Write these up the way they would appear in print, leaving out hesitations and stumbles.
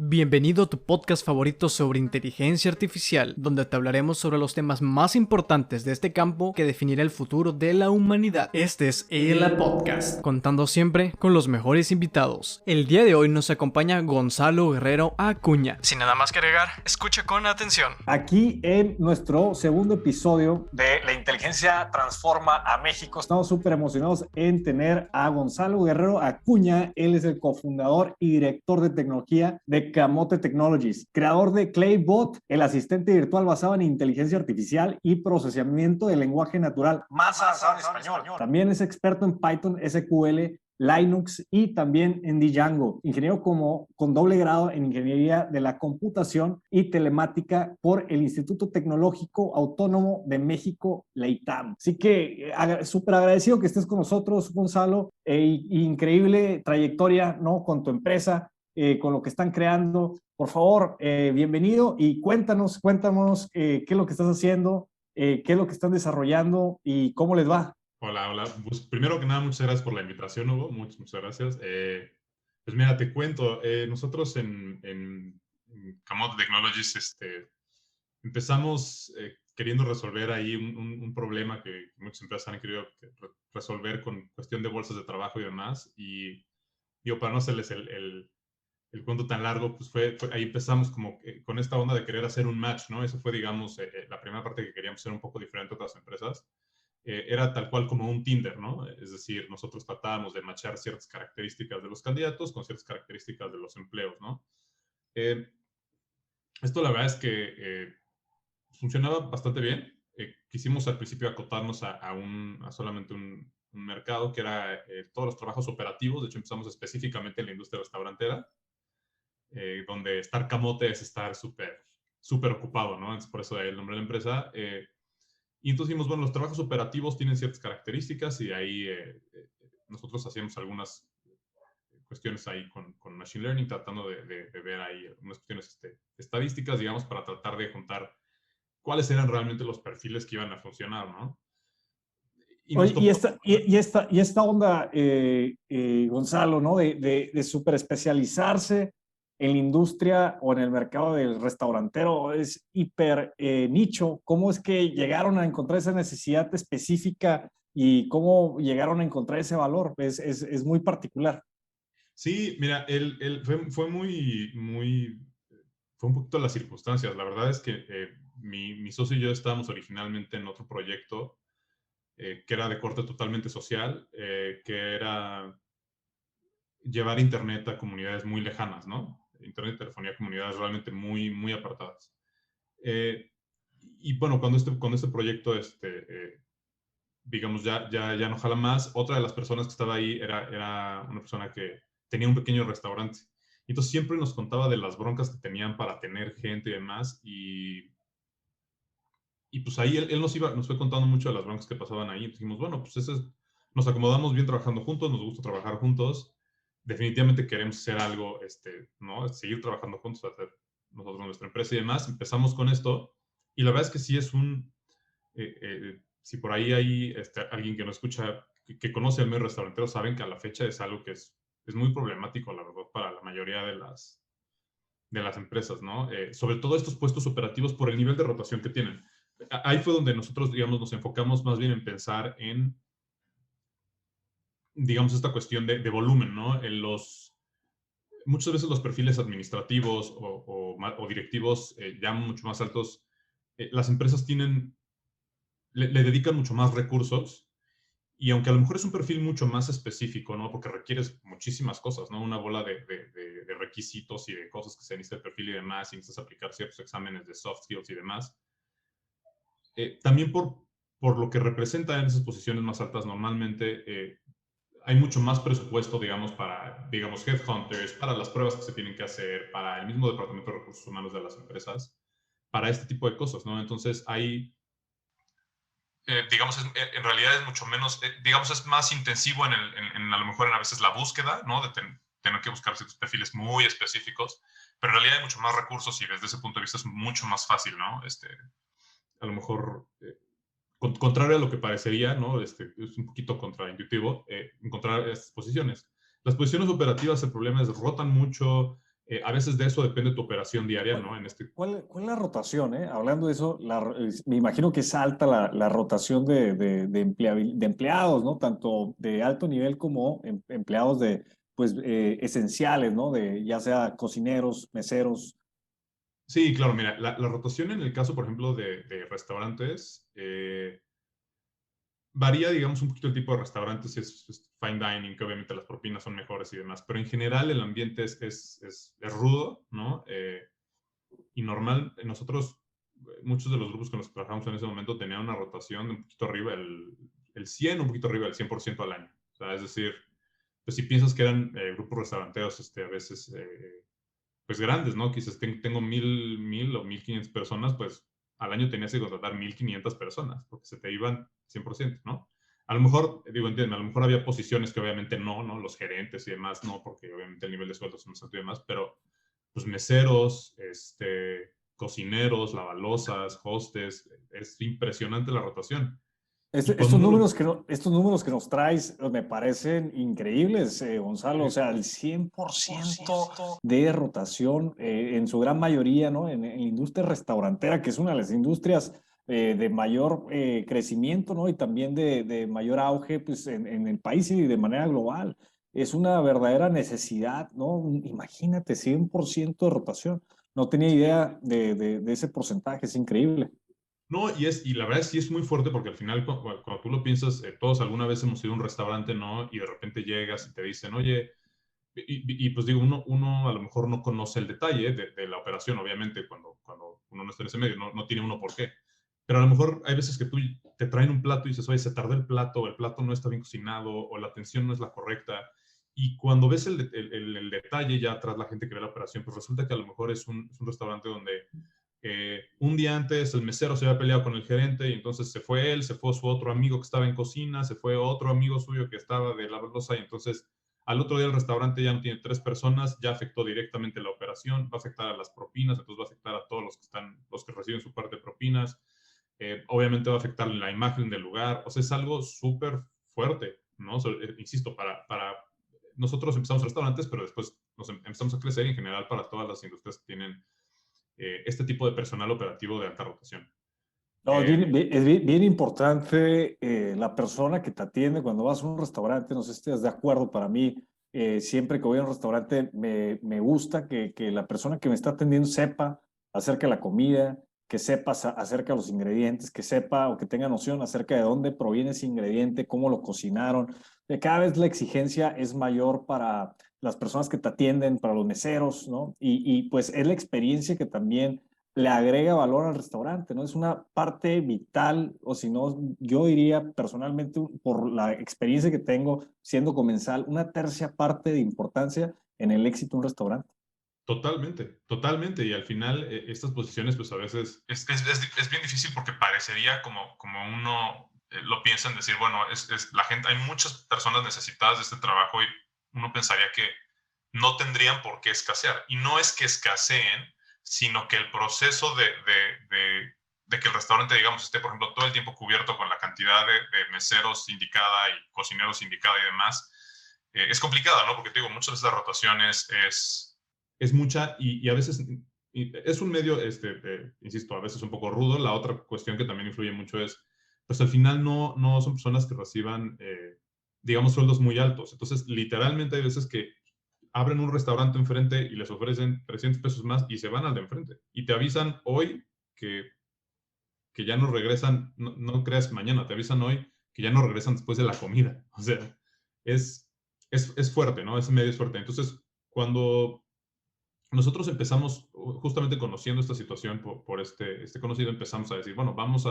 Bienvenido a tu podcast favorito sobre inteligencia artificial, donde te hablaremos sobre los temas más importantes de este campo que definirá el futuro de la humanidad. Este es el Podcast, contando siempre con los mejores invitados. El día de hoy nos acompaña Gonzalo Guerrero Acuña. Sin nada más que agregar, escucha con atención. Aquí en nuestro segundo episodio de La Inteligencia Transforma a México. Estamos súper emocionados en tener a Gonzalo Guerrero Acuña. Él es el cofundador y director de tecnología de Camote Technologies, creador de Claybot, el asistente virtual basado en inteligencia artificial y procesamiento de lenguaje natural más avanzado en español. También es experto en Python, SQL, Linux y también en Django. Ingeniero con doble grado en Ingeniería de la Computación y Telemática por el Instituto Tecnológico Autónomo de México, la ITAM. Así que súper agradecido que estés con nosotros, Gonzalo. Increíble trayectoria, ¿no? Con tu empresa. Con lo que están creando. Por favor, bienvenido y cuéntanos qué es lo que estás haciendo, qué es lo que están desarrollando y cómo les va. Hola. Pues primero que nada, muchas gracias por la invitación, Hugo. Muchas gracias. Pues mira, te cuento. Nosotros en Camote Technologies empezamos queriendo resolver ahí un problema que muchas empresas han querido resolver con cuestión de bolsas de trabajo y demás. Y digo, para no hacerles el cuento tan largo, pues ahí empezamos como con esta onda de querer hacer un match, ¿no? Eso fue, digamos, la primera parte que queríamos hacer un poco diferente a otras empresas. Era tal cual como un Tinder, ¿no? Es decir, nosotros tratábamos de matchar ciertas características de los candidatos con ciertas características de los empleos, ¿no? Esto la verdad es que funcionaba bastante bien. Quisimos al principio acotarnos a solamente un mercado que era todos los trabajos operativos. De hecho, empezamos específicamente en la industria restaurantera, donde estar camote es estar súper ocupado, ¿no? Es por eso el nombre de la empresa. Y entonces dijimos, bueno, los trabajos operativos tienen ciertas características y ahí nosotros hacíamos algunas cuestiones ahí con Machine Learning, tratando de ver ahí unas cuestiones estadísticas, digamos, para tratar de juntar cuáles eran realmente los perfiles que iban a funcionar, ¿no? Y esta onda, Gonzalo, ¿no? De súper especializarse en la industria o en el mercado del restaurantero es hiper nicho. ¿Cómo es que llegaron a encontrar esa necesidad específica y cómo llegaron a encontrar ese valor? Es muy particular. Sí, mira, fue fue un poquito las circunstancias. La verdad es que mi socio y yo estábamos originalmente en otro proyecto que era de corte totalmente social, que era llevar internet a comunidades muy lejanas, ¿no? Internet y telefonía a comunidades realmente muy apartadas. Y bueno, cuando este proyecto, digamos, ya no jala más, otra de las personas que estaba ahí era una persona que tenía un pequeño restaurante. Y entonces siempre nos contaba de las broncas que tenían para tener gente y demás. Y pues ahí él nos fue contando mucho de las broncas que pasaban ahí. Entonces dijimos, bueno, pues nos acomodamos bien trabajando juntos, nos gusta trabajar juntos. Definitivamente queremos hacer algo, ¿no? Seguir trabajando juntos, hacer nosotros nuestra empresa y demás. Empezamos con esto. Y la verdad es que sí es si por ahí hay alguien que no escucha, que conoce el medio restaurantero, saben que a la fecha es algo que es muy problemático, la verdad, para la mayoría de las empresas, ¿no? Sobre todo estos puestos operativos por el nivel de rotación que tienen. Ahí fue donde nosotros, digamos, nos enfocamos más bien en pensar en, digamos, esta cuestión de volumen, ¿no? Muchas veces los perfiles administrativos o directivos ya mucho más altos, las empresas le dedican mucho más recursos. Y aunque a lo mejor es un perfil mucho más específico, ¿no? Porque requieres muchísimas cosas, ¿no? Una bola de requisitos y de cosas que se necesita el perfil y demás, y necesitas aplicar ciertos exámenes de soft skills y demás. También por lo que representa en esas posiciones más altas, normalmente hay mucho más presupuesto, digamos, para, digamos, headhunters, para las pruebas que se tienen que hacer, para el mismo departamento de recursos humanos de las empresas, para este tipo de cosas, ¿no? Entonces, digamos, en realidad es mucho menos, digamos, es más intensivo a lo mejor a veces la búsqueda, ¿no? De tener que buscar ciertos perfiles muy específicos, pero en realidad hay mucho más recursos y desde ese punto de vista es mucho más fácil, ¿no? A lo mejor, contrario a lo que parecería, ¿no? Es un poquito contraintuitivo encontrar estas posiciones. Las posiciones operativas, el problema es rotan mucho, A veces de eso depende tu operación diaria, ¿no? ¿Cuál es la rotación? Hablando de eso, me imagino que es alta la rotación de empleados, ¿no? Tanto de alto nivel como empleados pues, esenciales, ¿no? Ya sea cocineros, meseros. Sí, claro, mira, la rotación en el caso, por ejemplo, de restaurantes, varía, digamos, un poquito el tipo de restaurantes, si es fine dining, que obviamente las propinas son mejores y demás, pero en general el ambiente es rudo, ¿no? Y normal, nosotros, muchos de los grupos con los que trabajamos en ese momento tenían una rotación de un poquito arriba, el 100, un poquito arriba del 100% al año. O sea, es decir, pues si piensas que eran grupos restauranteros, a veces, pues grandes, ¿no? Quizás tengo 1,000 o 1,500 personas, pues al año tenías que contratar 1,500 personas, porque se te iban 100%, ¿no? A lo mejor, digo, entiende, a lo mejor había posiciones que obviamente no, ¿no? Los gerentes y demás, no, porque obviamente el nivel de sueldo es más alto y demás, pero pues meseros, cocineros, lavalosas, hostes, es impresionante la rotación. Y cuando Estos números que nos traes me parecen increíbles, Gonzalo. O sea, el 100% de rotación, en su gran mayoría, ¿no? En la industria restaurantera, que es una de las industrias de mayor crecimiento, ¿no? Y también de mayor auge, pues, en el país y de manera global. Es una verdadera necesidad, ¿no? Imagínate, 100% de rotación. No tenía idea de ese porcentaje, es increíble. No, y la verdad sí es muy fuerte porque al final cuando tú lo piensas, todos alguna vez hemos ido a un restaurante, ¿no? Y de repente llegas y te dicen, oye, y pues digo, uno a lo mejor no conoce el detalle de la operación, obviamente, cuando uno no está en ese medio, no tiene uno por qué. Pero a lo mejor hay veces que tú te traen un plato y dices, oye, se tardó el plato, o el plato no está bien cocinado, o la atención no es la correcta. Y cuando ves el detalle ya atrás la gente que ve la operación, pues resulta que a lo mejor es un restaurante donde un día antes el mesero se había peleado con el gerente y entonces se fue él, se fue su otro amigo que estaba en cocina, se fue otro amigo suyo que estaba de la loza y entonces al otro día el restaurante ya no tiene 3 personas, ya afectó directamente la operación, va a afectar a las propinas, entonces va a afectar a todos los que reciben su parte de propinas, obviamente va a afectar la imagen del lugar, o sea, es algo súper fuerte, ¿no? Insisto, para nosotros empezamos restaurantes, pero después empezamos a crecer y en general para todas las industrias que tienen este tipo de personal operativo de alta rotación. No, es bien importante la persona que te atiende cuando vas a un restaurante, no sé si estés de acuerdo, para mí, siempre que voy a un restaurante me gusta que la persona que me está atendiendo sepa acerca de la comida, que sepa acerca de los ingredientes, que sepa o que tenga noción acerca de dónde proviene ese ingrediente, cómo lo cocinaron. Cada vez la exigencia es mayor para las personas que te atienden, para los meseros, ¿no? Y pues es la experiencia que también le agrega valor al restaurante, ¿no? Es una parte vital, o si no, yo diría personalmente, por la experiencia que tengo siendo comensal, una tercia parte de importancia en el éxito de un restaurante. Totalmente, totalmente. Y al final, estas posiciones, pues a veces es bien difícil porque parecería como uno lo piensa en decir, bueno, la gente, hay muchas personas necesitadas de este trabajo y uno pensaría que no tendrían por qué escasear. Y no es que escaseen, sino que el proceso de que el restaurante, digamos, esté, por ejemplo, todo el tiempo cubierto con la cantidad de meseros indicada y cocineros indicada y demás, es complicada, ¿no? Porque te digo, muchas veces la rotación es mucha y a veces es un medio, insisto, a veces un poco rudo. La otra cuestión que también influye mucho es, pues al final no son personas que reciban, digamos, sueldos muy altos. Entonces, literalmente hay veces que abren un restaurante enfrente y les ofrecen 300 pesos más y se van al de enfrente. Y te avisan hoy que ya no regresan, no creas mañana, te avisan hoy que ya no regresan después de la comida. O sea, es fuerte, ¿no? Ese medio es fuerte. Entonces, cuando nosotros empezamos, justamente conociendo esta situación por este conocido, empezamos a decir, bueno, vamos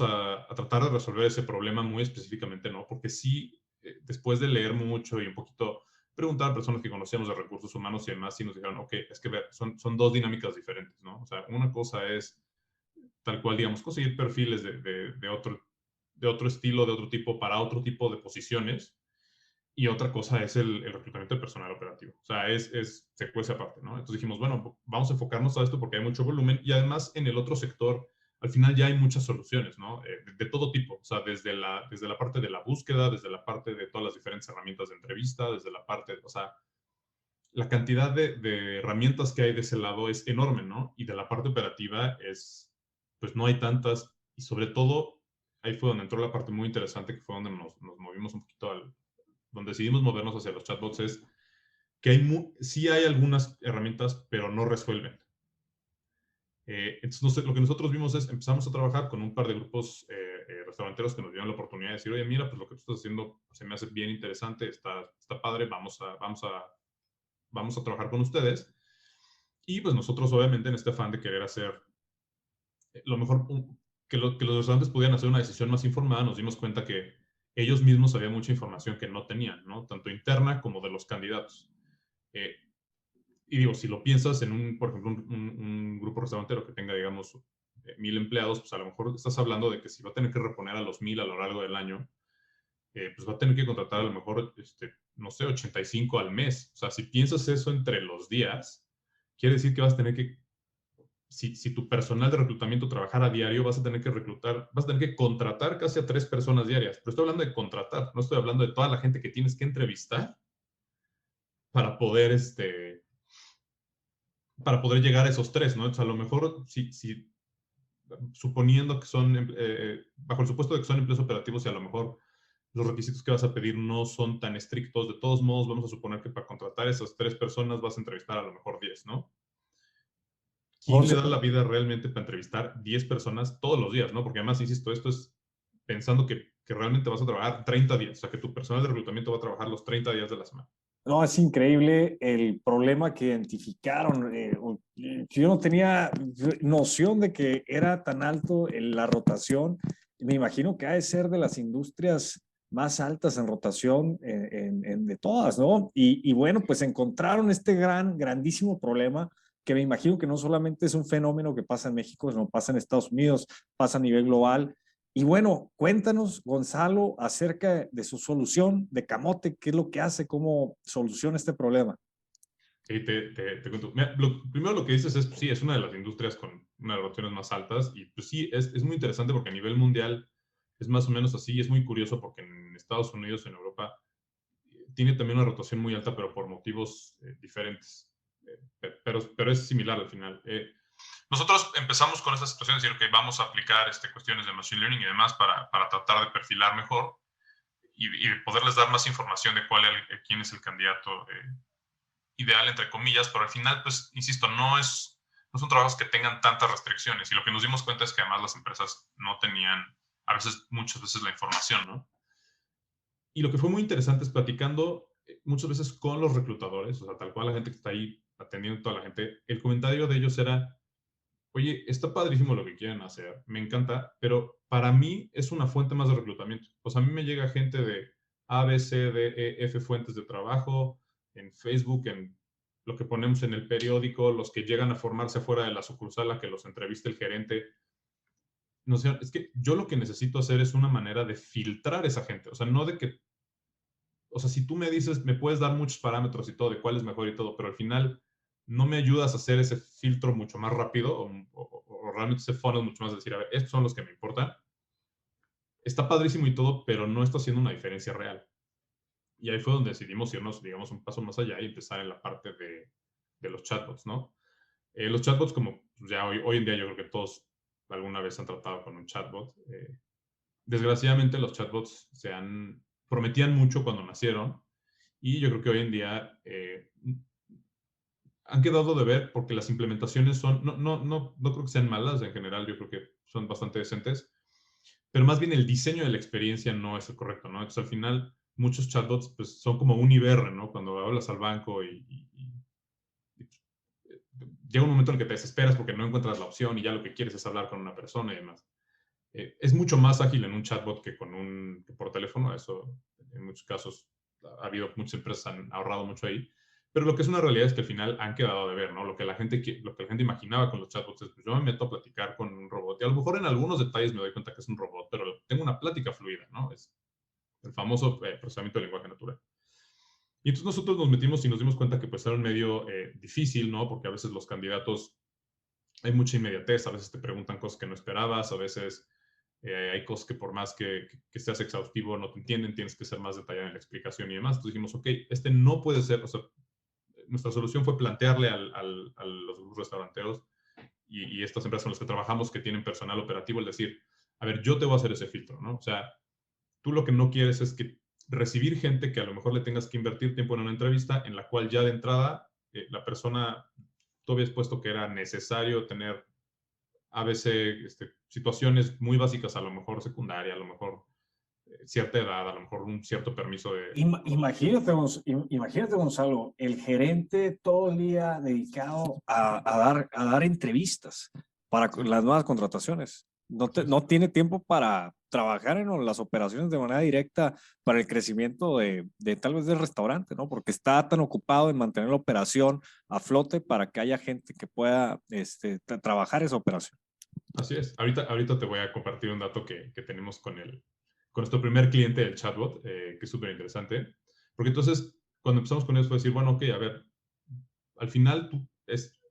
a tratar de resolver ese problema muy específicamente, ¿no? Porque sí, después de leer mucho y un poquito preguntar a personas que conocíamos de recursos humanos y demás, sí nos dijeron, ok, es que son dos dinámicas diferentes, ¿no? O sea, una cosa es tal cual, digamos, conseguir perfiles de otro estilo, de otro tipo, para otro tipo de posiciones, y otra cosa es el reclutamiento de personal operativo. O sea, se cuece aparte, ¿no? Entonces dijimos, bueno, vamos a enfocarnos a esto porque hay mucho volumen y además en el otro sector, al final ya hay muchas soluciones, ¿no? De todo tipo. O sea, desde la parte de la búsqueda, desde la parte de todas las diferentes herramientas de entrevista, desde la parte, o sea, la cantidad de herramientas que hay de ese lado es enorme, ¿no? Y de la parte operativa pues no hay tantas, y sobre todo, ahí fue donde entró la parte muy interesante, que fue donde nos movimos un poquito donde decidimos movernos hacia los chatbots, es que sí hay algunas herramientas, pero no resuelven. Entonces, lo que nosotros vimos es, empezamos a trabajar con un par de grupos restauranteros que nos dieron la oportunidad de decir, oye, mira, pues lo que tú estás haciendo se me hace bien interesante, está padre, vamos a trabajar con ustedes. Y pues nosotros, obviamente, en este afán de querer hacer lo mejor, que los restaurantes pudieran hacer una decisión más informada, nos dimos cuenta que ellos mismos sabían mucha información que no tenían, ¿no? Tanto interna como de los candidatos. Y digo, si lo piensas en por ejemplo, un grupo restaurantero que tenga, digamos, 1,000 empleados, pues a lo mejor estás hablando de que si va a tener que reponer a los 1,000 a lo largo del año, pues va a tener que contratar a lo mejor, no sé, 85 al mes. O sea, si piensas eso entre los días, quiere decir que vas a tener que, si tu personal de reclutamiento trabajara a diario, vas a tener que contratar casi a 3 personas diarias. Pero estoy hablando de contratar, no estoy hablando de toda la gente que tienes que entrevistar para poder, para poder llegar a esos 3, ¿no? Entonces, a lo mejor, suponiendo que son, bajo el supuesto de que son empleos operativos y a lo mejor los requisitos que vas a pedir no son tan estrictos, de todos modos, vamos a suponer que para contratar a esas 3 personas vas a entrevistar a lo mejor 10, ¿no? ¿Quién le da la vida realmente para entrevistar 10 personas todos los días, ¿no? Porque además, insisto, esto es pensando que realmente vas a trabajar 30 días, o sea, que tu personal de reclutamiento va a trabajar los 30 días de la semana. No, es increíble el problema que identificaron. Yo no tenía noción de que era tan alto la rotación. Me imagino que ha de ser de las industrias más altas en rotación de todas, ¿no? Y bueno, pues encontraron este grandísimo problema que me imagino que no solamente es un fenómeno que pasa en México, sino pasa en Estados Unidos, pasa a nivel global. Y bueno, cuéntanos, Gonzalo, acerca de su solución de Camote, qué es lo que hace, cómo soluciona este problema. Sí, te cuento. Mira, primero lo que dices es, sí, es una de las industrias con una de las rotaciones más altas y pues sí, es muy interesante porque a nivel mundial es más o menos así y es muy curioso porque en Estados Unidos, en Europa, tiene también una rotación muy alta, pero por motivos diferentes. Pero es similar al final. Nosotros empezamos con esta situación de decir, ok, vamos a aplicar cuestiones de Machine Learning y demás para tratar de perfilar mejor y de poderles dar más información de quién es el candidato ideal, entre comillas, pero al final, pues, insisto, no son trabajos que tengan tantas restricciones y lo que nos dimos cuenta es que además las empresas no tenían, muchas veces la información, ¿no? Y lo que fue muy interesante es platicando muchas veces con los reclutadores, o sea, tal cual la gente que está ahí atendiendo a toda la gente, el comentario de ellos era, oye, está padrísimo lo que quieren hacer, me encanta, pero para mí es una fuente más de reclutamiento. O sea, a mí me llega gente de A, B, C, D, E, F fuentes de trabajo, en Facebook, en lo que ponemos en el periódico, los que llegan a formarse afuera de la sucursal a que los entreviste el gerente. No sé, es que yo lo que necesito hacer es una manera de filtrar esa gente. O sea, no de que, o sea, si tú me dices, me puedes dar muchos parámetros y todo, de cuál es mejor y todo, pero al final no me ayudas a hacer ese filtro mucho más rápido o realmente ese funnel mucho más de decir, a ver, estos son los que me importan. Está padrísimo y todo, pero no está haciendo una diferencia real. Y ahí fue donde decidimos irnos, digamos, un paso más allá y empezar en la parte de los chatbots, ¿no? Los chatbots, como pues, ya hoy en día yo creo que todos alguna vez han tratado con un chatbot. Desgraciadamente los chatbots prometían mucho cuando nacieron y yo creo que hoy en día han quedado de ver porque las implementaciones no creo que sean malas en general, yo creo que son bastante decentes, pero más bien el diseño de la experiencia no es el correcto, ¿no? Entonces al final muchos chatbots pues, son como un IBR, ¿no? Cuando hablas al banco llega un momento en el que te desesperas porque no encuentras la opción y ya lo que quieres es hablar con una persona y demás. Es mucho más ágil en un chatbot que por teléfono, eso en muchos casos ha habido muchas empresas han ahorrado mucho ahí, pero lo que es una realidad es que al final han quedado de ver, ¿no? Lo que la gente imaginaba con los chatbots es, pues yo me meto a platicar con un robot y a lo mejor en algunos detalles me doy cuenta que es un robot, pero tengo una plática fluida, ¿no? Es el famoso procesamiento de lenguaje natural. Y entonces nosotros nos metimos y nos dimos cuenta que pues era un medio difícil, ¿no? Porque a veces los candidatos, hay mucha inmediatez, a veces te preguntan cosas que no esperabas, a veces hay cosas que por más que seas exhaustivo no te entienden, tienes que ser más detallado en la explicación y demás. Entonces dijimos, ok, no puede ser, o sea, nuestra solución fue plantearle a los grupos restauranteros y estas empresas con las que trabajamos que tienen personal operativo, el decir, a ver, yo te voy a hacer ese filtro, ¿no? O sea, tú lo que no quieres es que recibir gente que a lo mejor le tengas que invertir tiempo en una entrevista en la cual ya de entrada la persona, tú habías puesto que era necesario tener a veces situaciones muy básicas, a lo mejor secundaria, a lo mejor cierta edad, a lo mejor un cierto permiso de... Imagínate, Gonzalo, el gerente todo el día dedicado a dar entrevistas para las nuevas contrataciones. No tiene tiempo para trabajar en las operaciones de manera directa para el crecimiento de tal vez del restaurante, ¿no? Porque está tan ocupado en mantener la operación a flote para que haya gente que pueda trabajar esa operación. Así es. Ahorita te voy a compartir un dato que tenemos con nuestro primer cliente del chatbot, que es súper interesante. Porque entonces, cuando empezamos con eso fue decir, bueno, ok, a ver, al final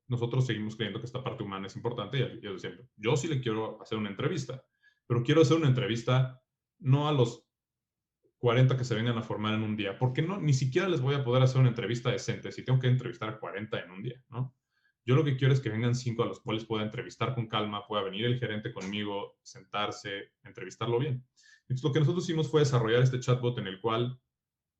nosotros seguimos creyendo que esta parte humana es importante y ellos decían, yo sí le quiero hacer una entrevista, pero quiero hacer una entrevista no a los 40 que se vengan a formar en un día, porque no, ni siquiera les voy a poder hacer una entrevista decente si tengo que entrevistar a 40 en un día, ¿no? Yo lo que quiero es que vengan 5 a los cuales pueda entrevistar con calma, pueda venir el gerente conmigo, sentarse, entrevistarlo bien. Entonces, lo que nosotros hicimos fue desarrollar este chatbot en el cual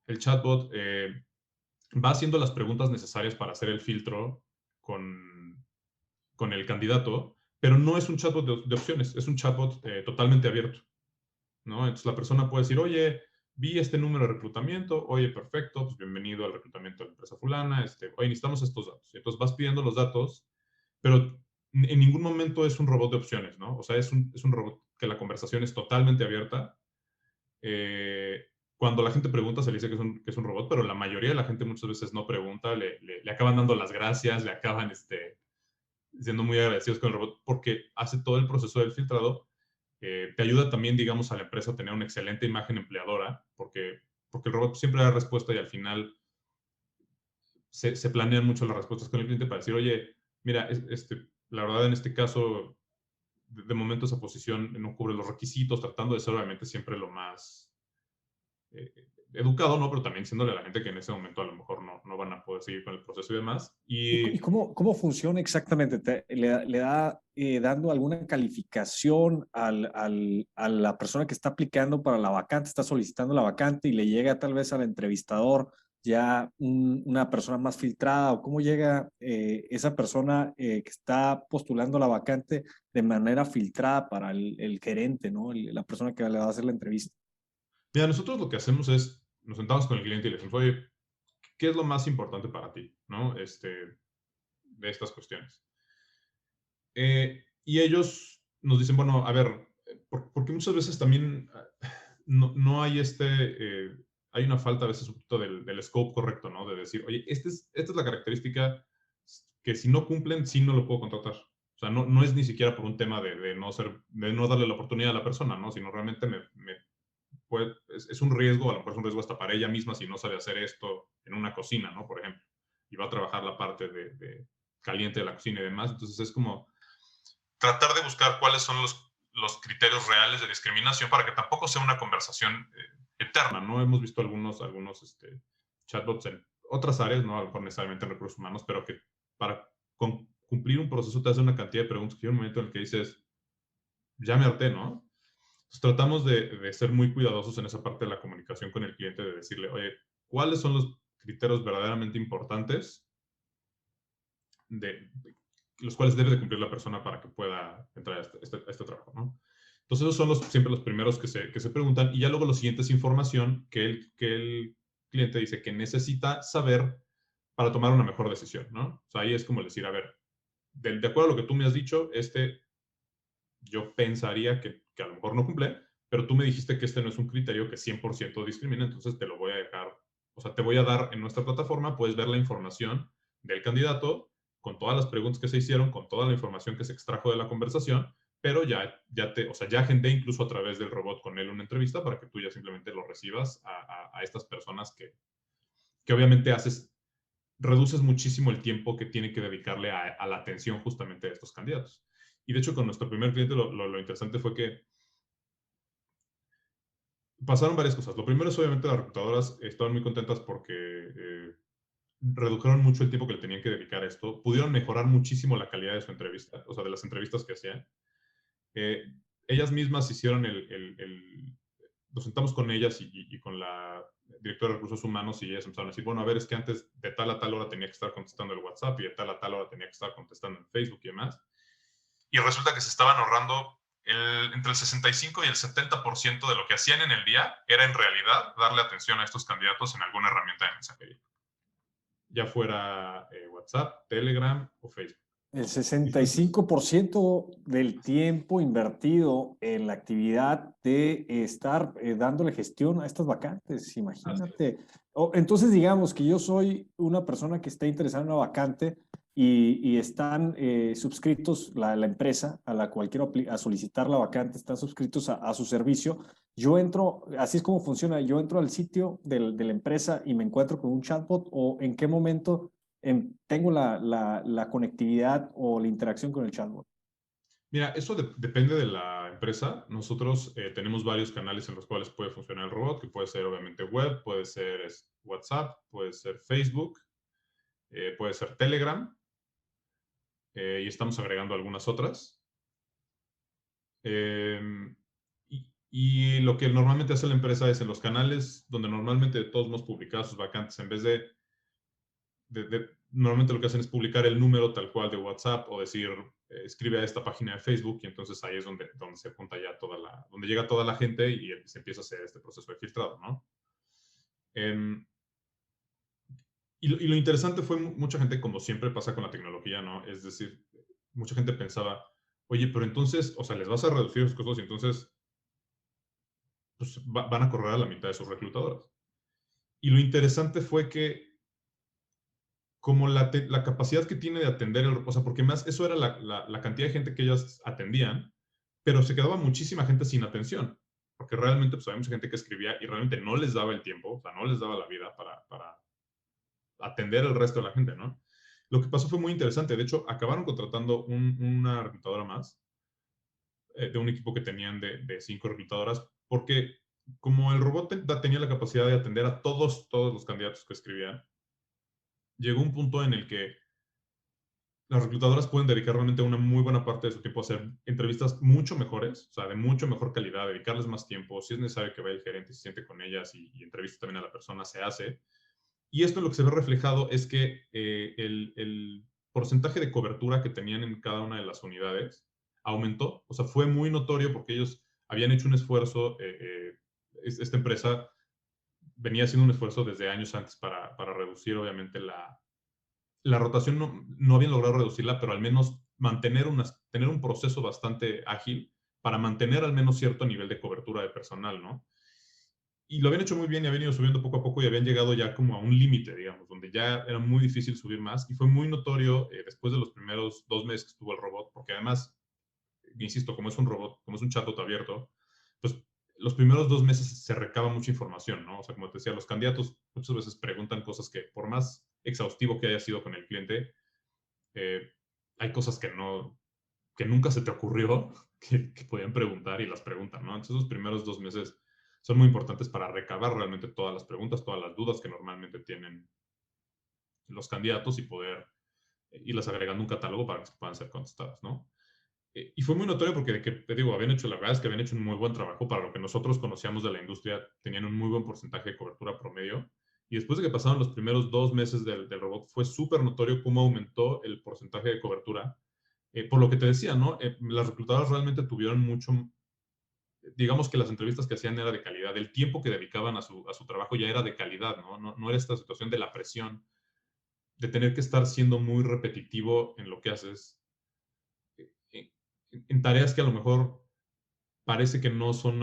el chatbot va haciendo las preguntas necesarias para hacer el filtro con el candidato, pero no es un chatbot de opciones, es un chatbot totalmente abierto, ¿no? Entonces, la persona puede decir, oye, vi este número de reclutamiento, oye, perfecto, pues bienvenido al reclutamiento de la empresa fulana, oye, necesitamos estos datos. Entonces vas pidiendo los datos, pero en ningún momento es un robot de opciones, ¿no? O sea, es un robot que la conversación es totalmente abierta. Cuando la gente pregunta se le dice que es un robot, pero la mayoría de la gente muchas veces no pregunta, le acaban dando las gracias, le acaban siendo muy agradecidos con el robot porque hace todo el proceso del filtrado. Te ayuda también, digamos, a la empresa a tener una excelente imagen empleadora, porque el robot siempre da respuesta y al final se planean mucho las respuestas con el cliente para decir, oye, mira, la verdad en este caso, de momento esa posición no cubre los requisitos, tratando de ser obviamente siempre lo más educado, ¿no? Pero también diciéndole a la gente que en ese momento a lo mejor no van a poder seguir con el proceso y demás. ¿Y cómo funciona exactamente? ¿Le da dando alguna calificación a la persona que está aplicando para la vacante, está solicitando la vacante y le llega tal vez al entrevistador ya una persona más filtrada? ¿O cómo llega esa persona que está postulando la vacante de manera filtrada para el gerente, ¿no? La persona que le va a hacer la entrevista. Mira, nosotros lo que hacemos es, nos sentamos con el cliente y le decimos, oye, ¿qué es lo más importante para ti, ¿no? De estas cuestiones. Y ellos nos dicen, bueno, a ver, porque muchas veces también no hay hay una falta a veces un poquito del scope correcto, ¿no? De decir, oye, esta es la característica que si no cumplen, sí no lo puedo contratar. O sea, no es ni siquiera por un tema de no darle la oportunidad a la persona, ¿no? Sino realmente es un riesgo, a lo mejor es un riesgo hasta para ella misma si no sabe hacer esto en una cocina, ¿no? Por ejemplo. Y va a trabajar la parte de caliente de la cocina y demás. Entonces es como tratar de buscar cuáles son los criterios reales de discriminación para que tampoco sea una conversación eterna, ¿no? Hemos visto algunos chatbots en otras áreas, no a lo mejor necesariamente en recursos humanos, pero que para cumplir un proceso te hace una cantidad de preguntas que hay un momento en el que dices, ya me harté, ¿no? Entonces tratamos de ser muy cuidadosos en esa parte de la comunicación con el cliente, de decirle, oye, ¿cuáles son los criterios verdaderamente importantes de los cuales debe de cumplir la persona para que pueda entrar a este trabajo, ¿no? Entonces esos son siempre los primeros que se preguntan, y ya luego lo siguiente es información que el cliente dice que necesita saber para tomar una mejor decisión, ¿no? O sea, ahí es como decir, a ver, de acuerdo a lo que tú me has dicho, yo pensaría que a lo mejor no cumple, pero tú me dijiste que este no es un criterio que 100% discrimina, entonces te lo voy a dejar, o sea, te voy a dar en nuestra plataforma, puedes ver la información del candidato con todas las preguntas que se hicieron, con toda la información que se extrajo de la conversación, pero ya agendé incluso a través del robot con él una entrevista para que tú ya simplemente lo recibas a estas personas que obviamente reduces muchísimo el tiempo que tiene que dedicarle a la atención justamente de estos candidatos. Y de hecho con nuestro primer cliente lo interesante fue que pasaron varias cosas. Lo primero es obviamente las reclutadoras estaban muy contentas porque redujeron mucho el tiempo que le tenían que dedicar a esto, pudieron mejorar muchísimo la calidad de su entrevista, o sea, de las entrevistas que hacían. Ellas mismas hicieron nos sentamos con ellas y con la directora de recursos humanos y ellas empezaron a decir, bueno, a ver, es que antes de tal a tal hora tenía que estar contestando el WhatsApp y de tal a tal hora tenía que estar contestando en Facebook y demás. Y resulta que se estaban ahorrando entre el 65 y el 70% de lo que hacían en el día era en realidad darle atención a estos candidatos en alguna herramienta de mensajería. Ya fuera WhatsApp, Telegram o Facebook. El 65% del tiempo invertido en la actividad de estar dándole gestión a estas vacantes, imagínate. Entonces, digamos que yo soy una persona que está interesada en una vacante y están suscritos la empresa a la cual quiero a solicitar la vacante, están suscritos a su servicio. Yo entro, así es como funciona, yo entro al sitio de la empresa y me encuentro con un chatbot, o en qué momento tengo la conectividad o la interacción con el chatbot. Mira, eso depende de la empresa. Nosotros tenemos varios canales en los cuales puede funcionar el robot, que puede ser obviamente web, puede ser WhatsApp, puede ser Facebook, puede ser Telegram, y estamos agregando algunas otras. Y lo que normalmente hace la empresa es en los canales donde normalmente todos hemos publicado sus vacantes, en vez de normalmente lo que hacen es publicar el número tal cual de WhatsApp o decir, escribe a esta página de Facebook, y entonces ahí es donde se junta ya donde llega toda la gente y se empieza a hacer este proceso de filtrado, ¿no? Y lo interesante fue mucha gente, como siempre pasa con la tecnología, ¿no? Es decir, mucha gente pensaba, oye, pero entonces, o sea, les vas a reducir los costos y entonces pues, van a correr a la mitad de sus reclutadoras. Y lo interesante fue que como la capacidad que tiene de atender, o sea, porque más eso era la cantidad de gente que ellas atendían, pero se quedaba muchísima gente sin atención, porque realmente pues había mucha gente que escribía y realmente no les daba el tiempo, o sea, no les daba la vida para atender el resto de la gente, ¿no? Lo que pasó fue muy interesante. De hecho, acabaron contratando una reclutadora más, de un equipo que tenían de 5 reclutadoras, porque como el robot tenía la capacidad de atender a todos los candidatos que escribían, llegó un punto en el que las reclutadoras pueden dedicar realmente una muy buena parte de su tiempo a hacer entrevistas mucho mejores, o sea, de mucho mejor calidad, dedicarles más tiempo. Si es necesario que vaya el gerente y se siente con ellas y entreviste también a la persona, se hace. Y esto lo que se ve reflejado es que el porcentaje de cobertura que tenían en cada una de las unidades aumentó. O sea, fue muy notorio porque ellos habían hecho un esfuerzo, esta empresa venía haciendo un esfuerzo desde años antes para reducir, obviamente, la rotación. No habían logrado reducirla, pero al menos tener un proceso bastante ágil para mantener al menos cierto nivel de cobertura de personal, ¿no? Y lo habían hecho muy bien y habían ido subiendo poco a poco y habían llegado ya como a un límite, digamos, donde ya era muy difícil subir más. Y fue muy notorio después de los primeros 2 meses que estuvo el robot, porque además, insisto, como es un robot, como es un chatbot abierto, pues los primeros 2 meses se recaba mucha información, ¿no? O sea, como te decía, los candidatos muchas veces preguntan cosas que, por más exhaustivo que haya sido con el cliente, hay cosas que nunca se te ocurrió que podían preguntar y las preguntan, ¿no? Entonces, esos primeros 2 meses son muy importantes para recabar realmente todas las preguntas, todas las dudas que normalmente tienen los candidatos y poder irlas agregando un catálogo para que puedan ser contestadas, ¿no? Y fue muy notorio porque, te digo, la verdad es que habían hecho un muy buen trabajo para lo que nosotros conocíamos de la industria, tenían un muy buen porcentaje de cobertura promedio. Y después de que pasaron los primeros 2 meses del robot, fue súper notorio cómo aumentó el porcentaje de cobertura. Por lo que te decía, ¿no? Las reclutadoras realmente tuvieron mucho, digamos que las entrevistas que hacían era de calidad, el tiempo que dedicaban a su trabajo ya era de calidad, ¿no? No era esta situación de la presión, de tener que estar siendo muy repetitivo en lo que haces, en tareas que a lo mejor parece que no son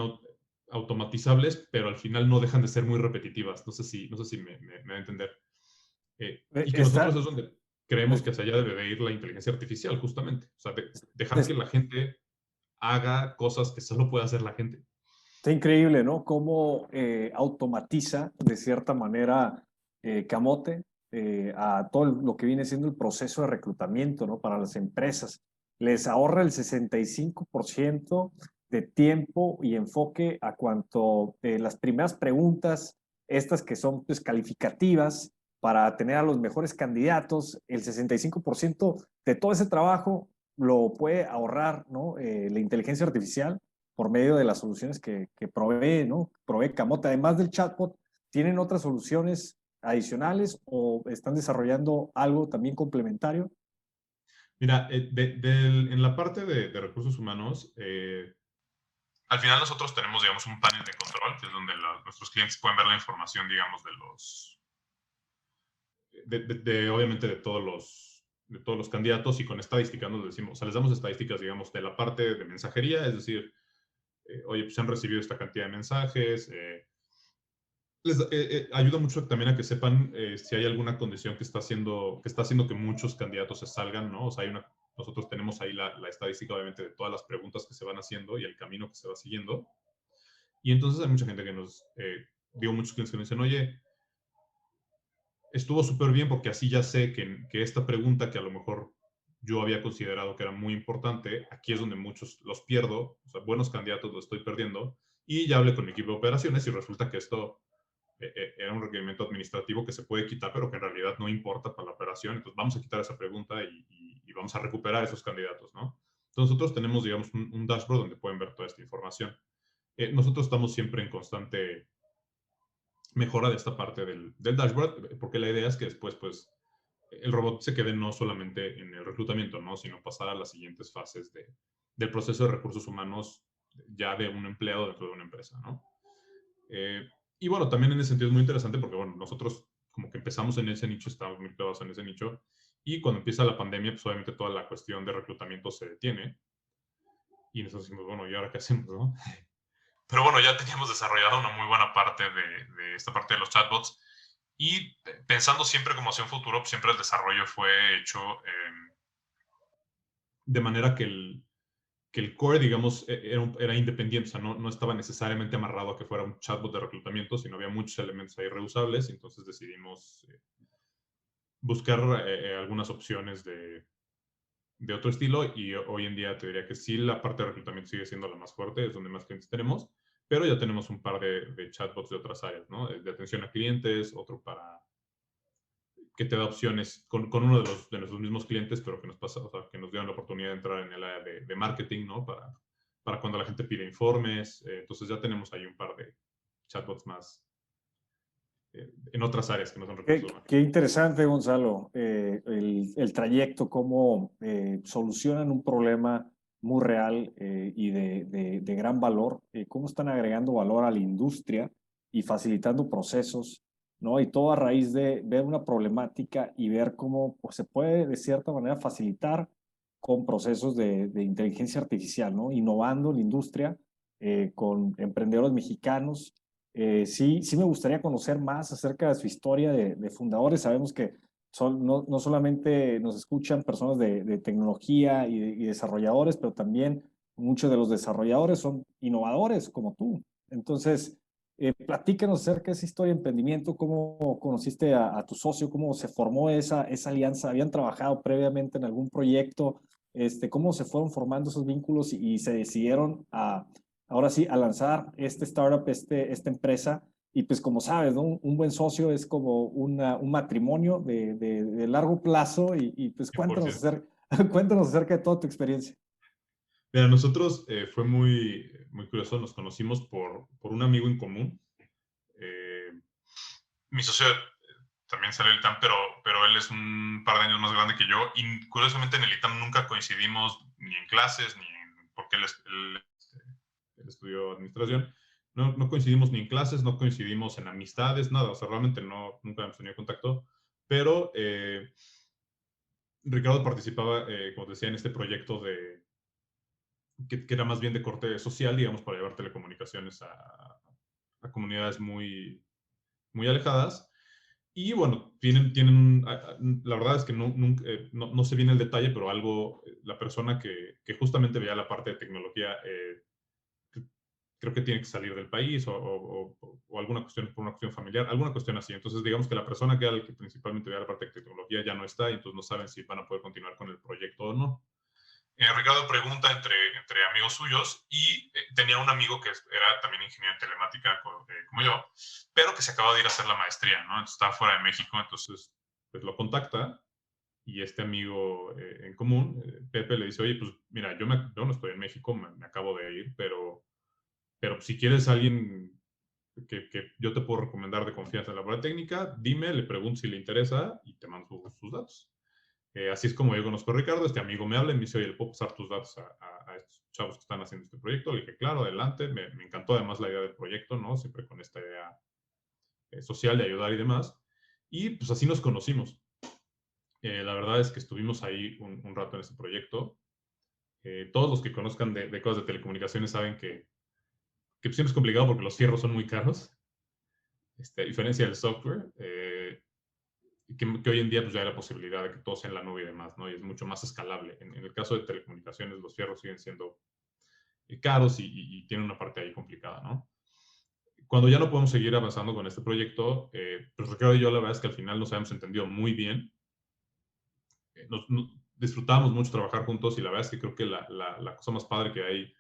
automatizables, pero al final no dejan de ser muy repetitivas. No sé si me va a entender. Y que nosotros es donde creemos que hacia allá debe de ir la inteligencia artificial, justamente. O sea, dejar que la gente haga cosas que solo puede hacer la gente. Está increíble, ¿no? Cómo automatiza de cierta manera Camote a todo lo que viene siendo el proceso de reclutamiento, ¿no? Para las empresas. Les ahorra el 65% de tiempo y enfoque a cuanto las primeras preguntas, estas que son pues, calificativas, para tener a los mejores candidatos. El 65% de todo ese trabajo lo puede ahorrar, ¿no? La inteligencia artificial por medio de las soluciones que provee, ¿no? Provee Camote. Además del chatbot, ¿tienen otras soluciones adicionales o están desarrollando algo también complementario? Mira, en la parte de recursos humanos, al final nosotros tenemos, digamos, un panel de control, que es donde nuestros clientes pueden ver la información, digamos, obviamente de todos los candidatos, y con estadísticas nos decimos, o sea, les damos estadísticas, digamos, de la parte de mensajería, es decir, oye, pues han recibido esta cantidad de mensajes, les ayuda mucho también a que sepan si hay alguna condición que está haciendo que muchos candidatos se salgan, ¿no? O sea, nosotros tenemos ahí la estadística, obviamente, de todas las preguntas que se van haciendo y el camino que se va siguiendo. Y entonces hay mucha gente que digo, muchos clientes que nos dicen, oye, estuvo súper bien porque así ya sé que esta pregunta que a lo mejor yo había considerado que era muy importante, aquí es donde muchos los pierdo, o sea, buenos candidatos los estoy perdiendo, y ya hablé con mi equipo de operaciones y resulta que esto era un requerimiento administrativo que se puede quitar, pero que en realidad no importa para la operación. Entonces vamos a quitar esa pregunta y vamos a recuperar esos candidatos, ¿no? Entonces nosotros tenemos, digamos, un dashboard donde pueden ver toda esta información. Nosotros estamos siempre en constante mejora de esta parte del dashboard, porque la idea es que después, pues, el robot se quede no solamente en el reclutamiento, ¿no? Sino pasar a las siguientes fases del proceso de recursos humanos ya de un empleado dentro de una empresa, ¿no? Y bueno, también en ese sentido es muy interesante porque, bueno, nosotros como que empezamos en ese nicho, estamos muy clavados en ese nicho, y cuando empieza la pandemia, pues obviamente toda la cuestión de reclutamiento se detiene, y nosotros decimos, bueno, ¿y ahora qué hacemos, no? Pero bueno, ya teníamos desarrollado una muy buena parte de esta parte de los chatbots, y pensando siempre como hacia un futuro, pues siempre el desarrollo fue hecho de manera que el core, digamos, era independiente, o sea, no estaba necesariamente amarrado a que fuera un chatbot de reclutamiento, sino había muchos elementos ahí reusables, y entonces decidimos buscar algunas opciones de otro estilo, y hoy en día te diría que sí, la parte de reclutamiento sigue siendo la más fuerte, es donde más clientes tenemos, pero ya tenemos un par de chatbots de otras áreas, ¿no? De atención a clientes, otro que te da opciones con uno de nuestros mismos clientes, pero que o sea, que nos dieron la oportunidad de entrar en el área de marketing, ¿no? Para cuando la gente pide informes. Entonces ya tenemos ahí un par de chatbots más en otras áreas que no son recursos humanos. Qué interesante, Gonzalo, el trayecto, cómo solucionan un problema muy real y de gran valor, cómo están agregando valor a la industria y facilitando procesos, ¿no? Y todo a raíz de ver una problemática y ver cómo pues, se puede de cierta manera facilitar con procesos de inteligencia artificial, ¿no? Innovando la industria con emprendedores mexicanos. Sí me gustaría conocer más acerca de su historia de fundadores. Sabemos que no solamente nos escuchan personas de tecnología y desarrolladores, pero también muchos de los desarrolladores son innovadores como tú. Entonces, platícanos acerca de esa historia de emprendimiento, cómo conociste a tu socio, cómo se formó esa alianza, habían trabajado previamente en algún proyecto, cómo se fueron formando esos vínculos y se decidieron ahora sí, a lanzar este startup, esta empresa. Y pues como sabes, ¿no? Un buen socio es como un matrimonio de largo plazo y pues cuéntanos acerca de toda tu experiencia. Mira, nosotros fue muy, muy curioso, nos conocimos por un amigo en común. Mi socio también salió del ITAM, pero él es un par de años más grande que yo, y curiosamente en el ITAM nunca coincidimos ni en clases, porque él estudió administración. No coincidimos ni en clases, no coincidimos en amistades, nada, o sea, realmente nunca hemos tenido contacto, pero Ricardo participaba, como te decía, en este proyecto que era más bien de corte social, digamos, para llevar telecomunicaciones a comunidades muy, muy alejadas. Y bueno, la verdad es que no sé bien el detalle, pero la persona que justamente veía la parte de tecnología, creo que tiene que salir del país o alguna cuestión, por una cuestión familiar, alguna cuestión así. Entonces, digamos que la persona que era el que principalmente veía la parte de tecnología ya no está, y entonces no saben si van a poder continuar con el proyecto o no. Ricardo pregunta entre amigos suyos y tenía un amigo que era también ingeniero en telemática como yo, pero que se acababa de ir a hacer la maestría, ¿no? Entonces estaba fuera de México, entonces pues lo contacta y este amigo en común, Pepe, le dice, oye, pues mira, yo no estoy en México, me acabo de ir, pero si quieres alguien que yo te puedo recomendar de confianza en la labor técnica, dime, le pregunto si le interesa y te mando sus datos. Así es como yo conozco a Ricardo. Este amigo me habla y me dice, oye, ¿le puedo pasar tus datos a estos chavos que están haciendo este proyecto? Le dije, claro, adelante. Me encantó además la idea del proyecto, ¿no? Siempre con esta idea social de ayudar y demás. Y pues así nos conocimos. La verdad es que estuvimos ahí un rato en ese proyecto. Todos los que conozcan de cosas de telecomunicaciones saben que siempre es complicado porque los fierros son muy caros. A diferencia del software, que hoy en día pues ya hay la posibilidad de que todo sea en la nube y demás, ¿no? Y es mucho más escalable. En el caso de telecomunicaciones, los fierros siguen siendo caros y tienen una parte ahí complicada, ¿no? Cuando ya no podemos seguir avanzando con este proyecto, pues Ricardo y yo la verdad es que al final nos habíamos entendido muy bien. Disfrutábamos mucho trabajar juntos y la verdad es que creo que la cosa más padre que hay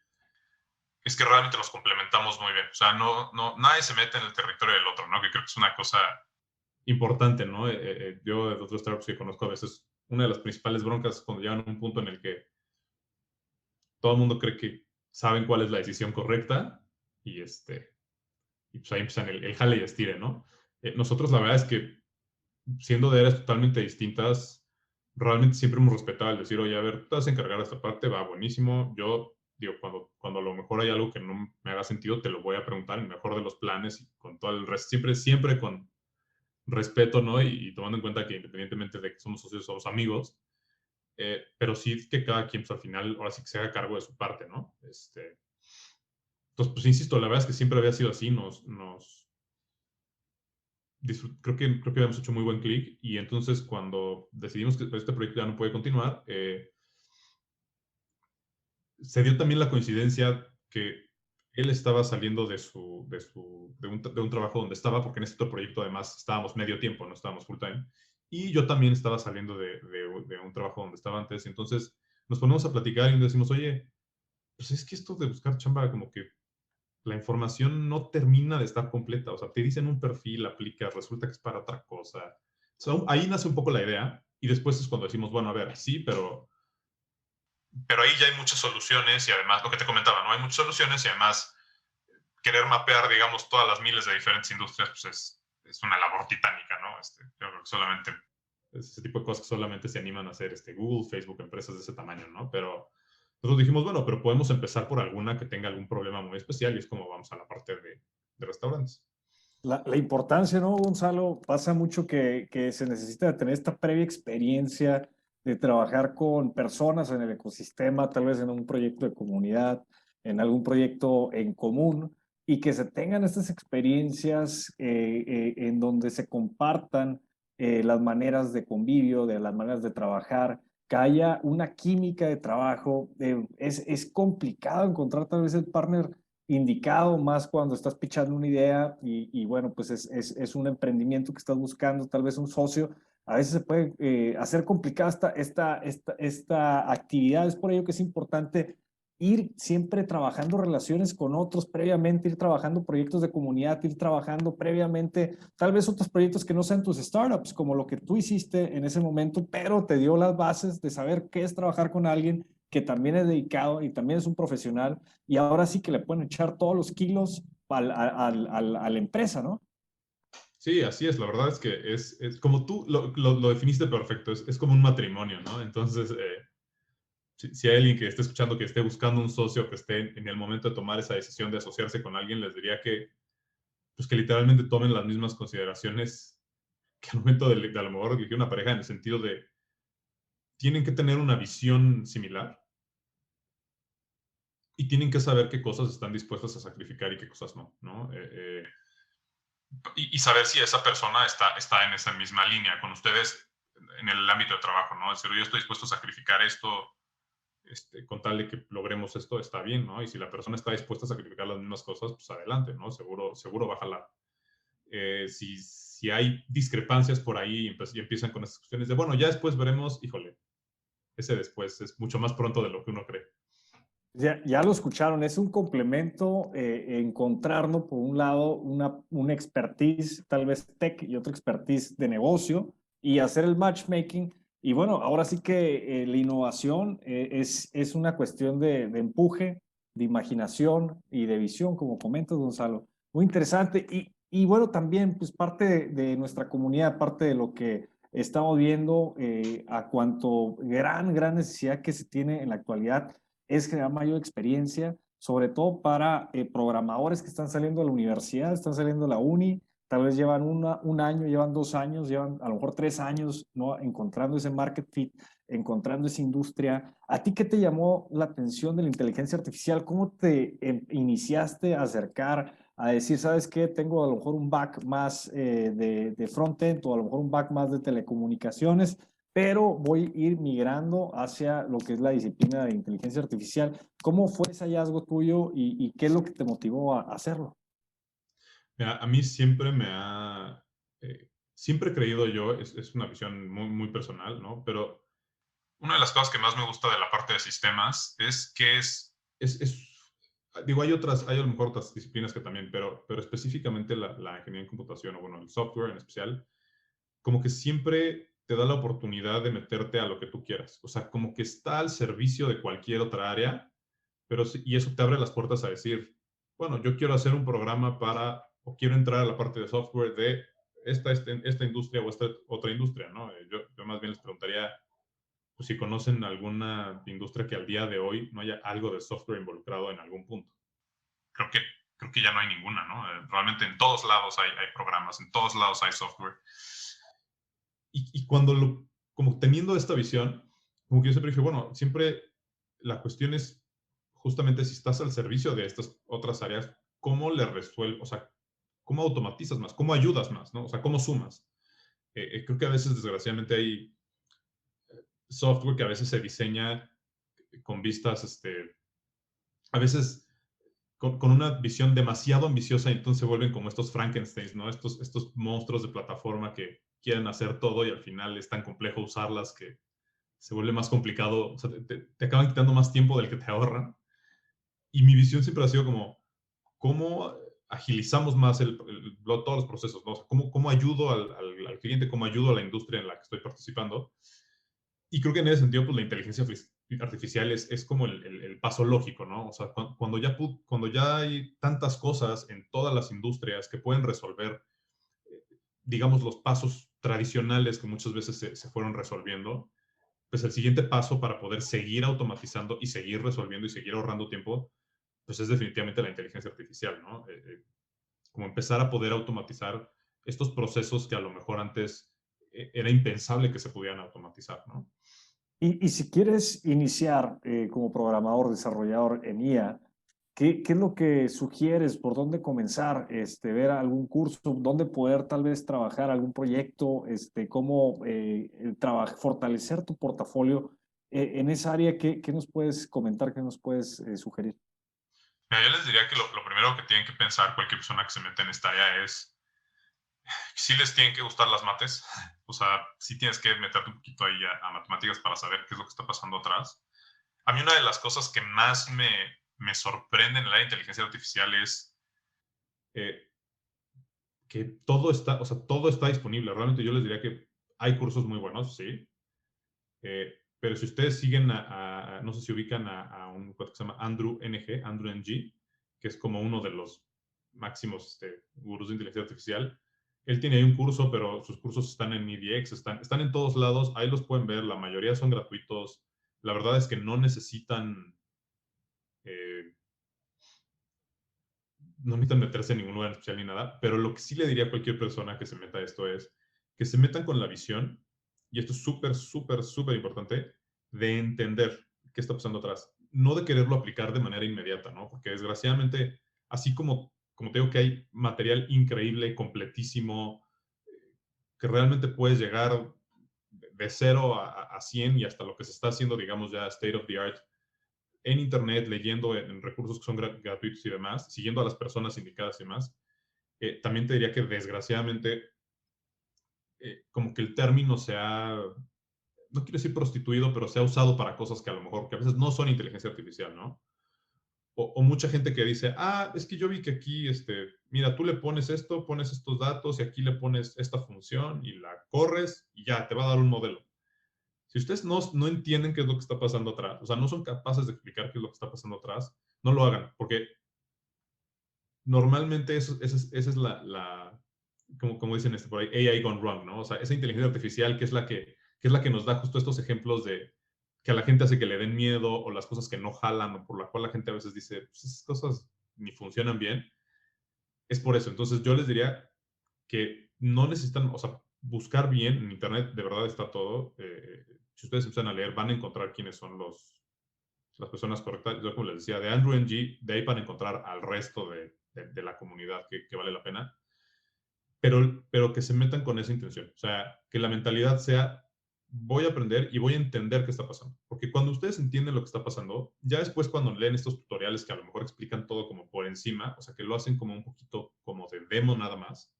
es que realmente nos complementamos muy bien. O sea, nadie se mete en el territorio del otro, ¿no? Que creo que es una cosa importante, ¿no? Yo de otros startups que conozco a veces, una de las principales broncas es cuando llegan a un punto en el que todo el mundo cree que saben cuál es la decisión correcta y, y pues ahí empiezan el jale y estire, ¿no? Nosotros la verdad es que siendo de áreas totalmente distintas, realmente siempre hemos respetado el decir, oye, a ver, te vas a encargar de esta parte, va buenísimo. Yo digo, cuando a lo mejor hay algo que no me haga sentido, te lo voy a preguntar en el mejor de los planes y con todo el resto, siempre con respeto, ¿no? Y tomando en cuenta que independientemente de que somos socios, somos amigos, pero sí que cada quien, pues al final, ahora sí que se haga cargo de su parte, ¿no? Entonces, pues insisto, la verdad es que siempre había sido así, creo que habíamos hecho muy buen clic y entonces cuando decidimos que este proyecto ya no puede continuar, se dio también la coincidencia que él estaba saliendo de un trabajo donde estaba, porque en este otro proyecto además estábamos medio tiempo, no estábamos full time, y yo también estaba saliendo de un trabajo donde estaba antes, entonces nos ponemos a platicar y nos decimos, oye, pues es que esto de buscar chamba como que la información no termina de estar completa, o sea, te dicen un perfil, aplicas, resulta que es para otra cosa. So, ahí nace un poco la idea y después es cuando decimos, bueno, a ver, sí, pero ahí ya hay muchas soluciones y además, lo que te comentaba, ¿no? Hay muchas soluciones y además querer mapear, digamos, todas las miles de diferentes industrias, pues es una labor titánica, ¿no? Yo creo que solamente, ese tipo de cosas que solamente se animan a hacer Google, Facebook, empresas de ese tamaño, ¿no? Pero nosotros dijimos, bueno, pero podemos empezar por alguna que tenga algún problema muy especial y es como vamos a la parte de restaurantes. La importancia, ¿no, Gonzalo? Pasa mucho que se necesita de tener esta previa experiencia de trabajar con personas en el ecosistema, tal vez en un proyecto de comunidad, en algún proyecto en común, y que se tengan estas experiencias en donde se compartan las maneras de convivio, de las maneras de trabajar, que haya una química de trabajo. Es complicado encontrar tal vez el partner indicado, más cuando estás pichando una idea y bueno, pues es un emprendimiento que estás buscando, tal vez un socio. A veces se puede hacer complicada esta actividad. Es por ello que es importante ir siempre trabajando relaciones con otros previamente, ir trabajando proyectos de comunidad, ir trabajando previamente, tal vez otros proyectos que no sean tus startups, como lo que tú hiciste en ese momento, pero te dio las bases de saber qué es trabajar con alguien que también es dedicado y también es un profesional y ahora sí que le pueden echar todos los kilos a la empresa, ¿no? Sí, así es. La verdad es que es como tú lo definiste perfecto. Es como un matrimonio, ¿no? Entonces, si hay alguien que esté escuchando, que esté buscando un socio, que esté en el momento de tomar esa decisión de asociarse con alguien, les diría pues que literalmente tomen las mismas consideraciones que al momento de a lo mejor elegir una pareja, en el sentido de tienen que tener una visión similar y tienen que saber qué cosas están dispuestas a sacrificar y qué cosas no, ¿no? Y saber si esa persona está en esa misma línea con ustedes en el ámbito de trabajo, ¿no? Es decir, yo estoy dispuesto a sacrificar esto con tal de que logremos esto, está bien, ¿no? Y si la persona está dispuesta a sacrificar las mismas cosas, pues adelante, ¿no? Seguro va a jalar. Si hay discrepancias por ahí y empiezan con esas cuestiones de, bueno, ya después veremos, híjole, ese después es mucho más pronto de lo que uno cree. Ya lo escucharon, es un complemento, encontrarnos por un lado una expertise tal vez tech y otra expertise de negocio y hacer el matchmaking. Y bueno, ahora sí que la innovación es una cuestión de empuje, de imaginación y de visión, como comentas, Gonzalo. Muy interesante. Y bueno, también pues parte de nuestra comunidad, parte de lo que estamos viendo a cuanto gran necesidad que se tiene en la actualidad es generar mayor experiencia, sobre todo para programadores que están saliendo de la universidad, están saliendo de la uni, tal vez llevan un año, llevan 2 años, llevan a lo mejor 3 años, ¿no? Encontrando ese market fit, encontrando esa industria. ¿A ti qué te llamó la atención de la inteligencia artificial? ¿Cómo te iniciaste a acercar a decir, sabes qué, tengo a lo mejor un back más de front-end o a lo mejor un back más de telecomunicaciones, pero voy a ir migrando hacia lo que es la disciplina de inteligencia artificial? ¿Cómo fue ese hallazgo tuyo y qué es lo que te motivó a hacerlo? Mira, a mí siempre siempre he creído yo, es una visión muy personal, ¿no? Pero una de las cosas que más me gusta de la parte de sistemas es que digo, hay a lo mejor otras disciplinas que también, pero específicamente la ingeniería en computación, o bueno, el software en especial, como que siempre te da la oportunidad de meterte a lo que tú quieras. O sea, como que está al servicio de cualquier otra área, y eso te abre las puertas a decir, bueno, yo quiero hacer un programa o quiero entrar a la parte de software de esta industria o esta otra industria, ¿no? Yo más bien les preguntaría, pues, si conocen alguna industria que al día de hoy no haya algo de software involucrado en algún punto. Creo que, creo que ya no hay ninguna, ¿no? Realmente en todos lados hay programas, en todos lados hay software. Y como teniendo esta visión, como que yo siempre dije, bueno, siempre la cuestión es justamente si estás al servicio de estas otras áreas, ¿cómo le resuelves? O sea, ¿cómo automatizas más? ¿Cómo ayudas más? ¿No? O sea, ¿cómo sumas? Creo que a veces, desgraciadamente, hay software que a veces se diseña con vistas, a veces con una visión demasiado ambiciosa, y entonces se vuelven como estos Frankensteins, ¿no? Estos monstruos de plataforma que quieren hacer todo y al final es tan complejo usarlas que se vuelve más complicado, o sea, te acaban quitando más tiempo del que te ahorran. Y mi visión siempre ha sido como, ¿cómo agilizamos más todos los procesos, ¿no? O sea, ¿cómo ayudo al cliente, cómo ayudo a la industria en la que estoy participando? Y creo que en ese sentido, pues la inteligencia artificial es como el paso lógico, ¿no? O sea, cuando ya hay tantas cosas en todas las industrias que pueden resolver, digamos, los pasos tradicionales que muchas veces se fueron resolviendo, pues el siguiente paso para poder seguir automatizando y seguir resolviendo y seguir ahorrando tiempo, pues es definitivamente la inteligencia artificial, ¿no? Como empezar a poder automatizar estos procesos que a lo mejor antes era impensable que se pudieran automatizar, ¿no? Y si quieres iniciar como programador, desarrollador en IA, ¿qué es lo que sugieres? ¿Por dónde comenzar? ¿Ver algún curso? ¿Dónde poder tal vez trabajar algún proyecto? ¿Cómo fortalecer tu portafolio en esa área? ¿Qué nos puedes comentar? ¿Qué nos puedes sugerir? Mira, yo les diría que lo primero que tienen que pensar cualquier persona que se mete en esta área es si les tienen que gustar las mates. O sea, sí tienes que meterte un poquito ahí a matemáticas para saber qué es lo que está pasando atrás. A mí una de las cosas que más me sorprende en el área de inteligencia artificial es eh, que todo está disponible. Realmente yo les diría que hay cursos muy buenos, sí. Pero si ustedes siguen no sé si ubican a un cuate que se llama Andrew NG, que es como uno de los máximos gurús de inteligencia artificial. Él tiene ahí un curso, pero sus cursos están en EDX, están en todos lados, ahí los pueden ver, la mayoría son gratuitos. La verdad es que eh, no necesitan meterse en ningún lugar especial ni nada, pero lo que sí le diría a cualquier persona que se meta a esto es que se metan con la visión, y esto es súper importante, de entender qué está pasando atrás, no de quererlo aplicar de manera inmediata, ¿no? Porque desgraciadamente, así como te digo que hay material increíble, completísimo, que realmente puedes llegar de 0 a 100 y hasta lo que se está haciendo, digamos ya state of the art, en internet, leyendo en recursos que son gratuitos y demás, siguiendo a las personas indicadas y demás. También te diría que desgraciadamente como que el término se ha no quiero decir prostituido, pero se ha usado para cosas que a lo mejor, que a veces no son inteligencia artificial, ¿no? O mucha gente que dice, es que yo vi que aquí, mira, tú le pones esto, pones estos datos y aquí le pones esta función y la corres y ya, te va a dar un modelo. Si ustedes no entienden qué es lo que está pasando atrás, o sea, no son capaces de explicar qué es lo que está pasando atrás, no lo hagan, porque normalmente esa es como dicen por ahí, AI gone wrong, ¿no? O sea, esa inteligencia artificial que es la que nos da justo estos ejemplos de que a la gente hace que le den miedo o las cosas que no jalan o por la cual la gente a veces dice, pues esas cosas ni funcionan bien, es por eso. Entonces yo les diría que no necesitan, o sea, buscar bien en internet, de verdad está todo. Si ustedes empiezan a leer, van a encontrar quiénes son las personas correctas. Yo como les decía, de Andrew Ng, de ahí van a encontrar al resto de la comunidad que vale la pena. Pero que se metan con esa intención. O sea, que la mentalidad sea, voy a aprender y voy a entender qué está pasando. Porque cuando ustedes entienden lo que está pasando, ya después cuando leen estos tutoriales que a lo mejor explican todo como por encima, o sea, que lo hacen como un poquito como de demo nada más,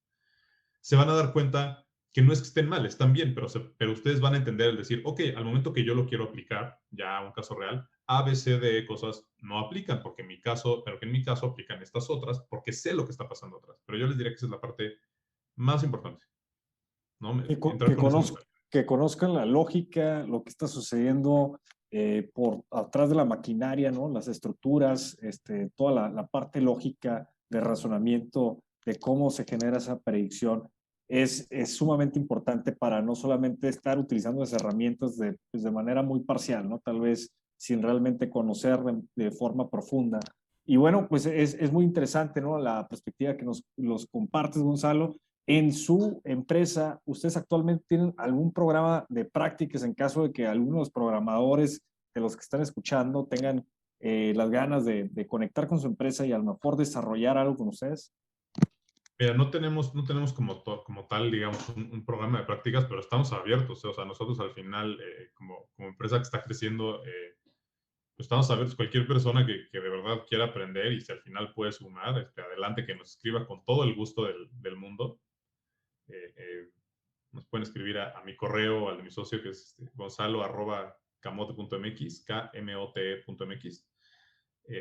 se van a dar cuenta que no es que estén mal, están bien, pero ustedes van a entender el decir, ok, al momento que yo lo quiero aplicar, ya a un caso real, A, B, C, D cosas no aplican, pero que en mi caso aplican estas otras, porque sé lo que está pasando atrás. Pero yo les diría que esa es la parte más importante, ¿no? Entrar con esa mentalidad. Que conozcan la lógica, lo que está sucediendo por atrás de la maquinaria, ¿no? Las estructuras, toda la parte lógica de razonamiento, de cómo se genera esa predicción, es sumamente importante para no solamente estar utilizando esas herramientas pues de manera muy parcial, ¿no? Tal vez sin realmente conocer de forma profunda. Y bueno, pues es muy interesante, ¿no? La perspectiva que los compartes, Gonzalo. En su empresa, ¿ustedes actualmente tienen algún programa de prácticas en caso de que algunos de los programadores de los que están escuchando tengan las ganas de conectar con su empresa y a lo mejor desarrollar algo con ustedes? Mira, no tenemos como tal, digamos, un programa de prácticas, pero estamos abiertos. O sea, nosotros al final, como empresa que está creciendo, pues estamos abiertos. Cualquier persona que de verdad quiera aprender y si al final puede sumar, adelante, que nos escriba con todo el gusto del mundo. Nos pueden escribir a mi correo, al de mi socio, que es gonzalo@camote.mx, kmote.mx,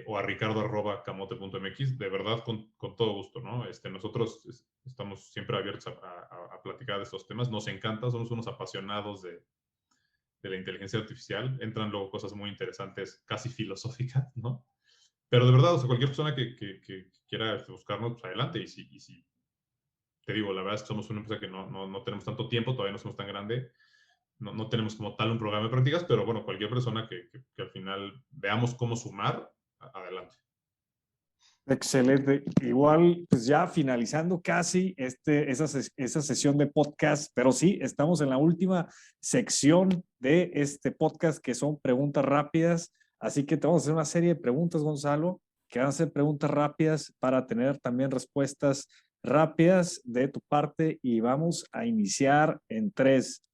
o a ricardo@camote.mx, de verdad con todo gusto, ¿no? Nosotros estamos siempre abiertos a platicar de estos temas, nos encanta, somos unos apasionados de la inteligencia artificial, entran luego cosas muy interesantes, casi filosóficas, ¿no? Pero de verdad, o sea, cualquier persona que quiera buscarnos, pues adelante, y si te digo, la verdad es que somos una empresa que no tenemos tanto tiempo, todavía no somos tan grande, no tenemos como tal un programa de prácticas, pero bueno, cualquier persona que al final veamos cómo sumar, adelante. Excelente. Igual, pues ya finalizando casi esa sesión de podcast, pero sí, estamos en la última sección de este podcast que son preguntas rápidas. Así que te vamos a hacer una serie de preguntas, Gonzalo, que van a ser preguntas rápidas para tener también respuestas rápidas de tu parte y vamos a iniciar en 3,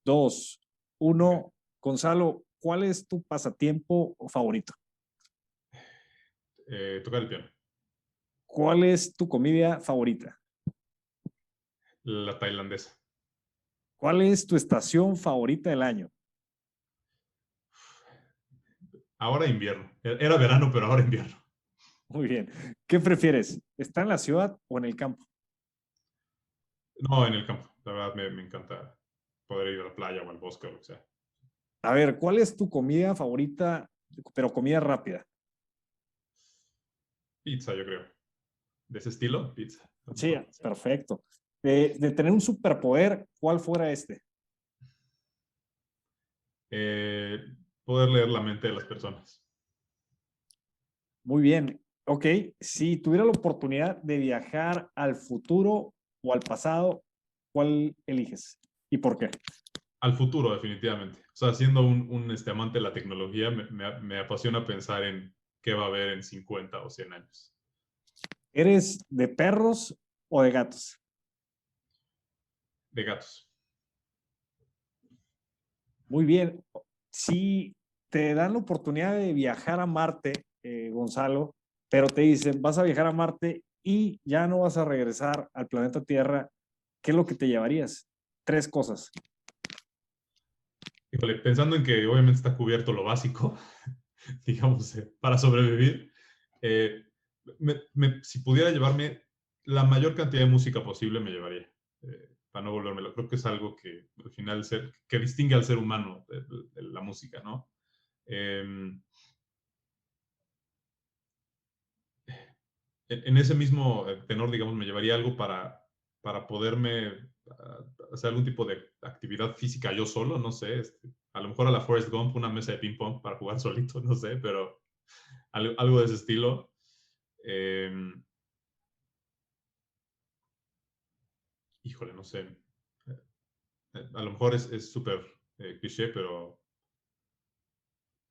2, 1. Gonzalo, ¿cuál es tu pasatiempo favorito? Tocar el piano. ¿Cuál es tu comida favorita? La tailandesa. ¿Cuál es tu estación favorita del año? Ahora invierno. Era verano, pero ahora invierno. Muy bien. ¿Qué prefieres? ¿Estar en la ciudad o en el campo? No, en el campo. La verdad me encanta poder ir a la playa o al bosque o lo que sea. A ver, ¿cuál es tu comida favorita, pero comida rápida? Pizza, yo creo. ¿De ese estilo? Pizza. Sí, perfecto. De tener un superpoder, ¿cuál fuera este? Poder leer la mente de las personas. Muy bien. Ok, si tuviera la oportunidad de viajar al futuro o al pasado, ¿cuál eliges? ¿Y por qué? Al futuro, definitivamente. O sea, siendo un amante de la tecnología, me apasiona pensar en qué va a haber en 50 o 100 años. ¿Eres de perros o de gatos? De gatos. Muy bien. Si te dan la oportunidad de viajar a Marte, Gonzalo, pero te dicen, vas a viajar a Marte y ya no vas a regresar al planeta Tierra, ¿qué es lo que te llevarías? 3 cosas. Híjole, pensando en que obviamente está cubierto lo básico, digamos, para sobrevivir, si pudiera llevarme la mayor cantidad de música posible, me llevaría, para no volvérmelo. Creo que es algo que al final que distingue al ser humano de la música, ¿no? En ese mismo tenor, digamos, me llevaría algo para poderme hacer algún tipo de actividad física yo solo, no sé, a lo mejor a la Forrest Gump, una mesa de ping pong para jugar solito, no sé, pero algo de ese estilo. Híjole, no sé. A lo mejor es súper cliché, pero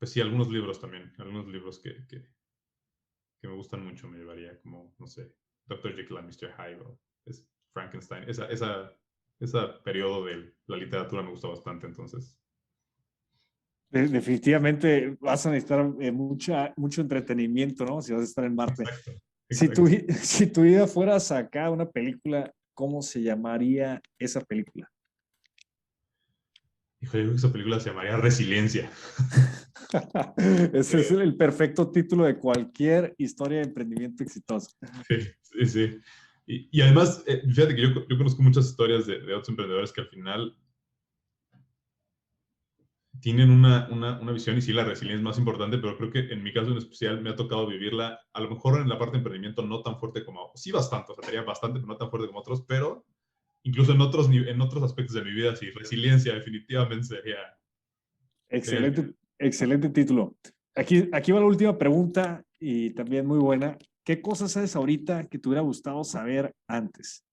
pues sí, algunos libros también, algunos libros que me gustan mucho me llevaría, como, no sé, Dr. Jekyll and Mr. Hyde, o Frankenstein. Ese periodo de la literatura me gusta bastante, entonces. Definitivamente vas a necesitar mucho entretenimiento, ¿no? Si vas a estar en Marte. Exacto. Si tu vida fuera sacar una película, ¿cómo se llamaría esa película? Hijo, yo creo que esa película se llamaría Resiliencia. Ese es el perfecto título de cualquier historia de emprendimiento exitoso. Sí. Y además, fíjate que yo conozco muchas historias de otros emprendedores que al final tienen una visión, y sí, la resiliencia es más importante, pero creo que en mi caso en especial me ha tocado vivirla, a lo mejor en la parte de emprendimiento no tan fuerte como, sí bastante, o sea, sería bastante, pero no tan fuerte como otros, pero incluso en otros aspectos de mi vida, sí, resiliencia definitivamente sería... Excelente título. Aquí va la última pregunta y también muy buena. ¿Qué cosas sabes ahorita que te hubiera gustado saber antes?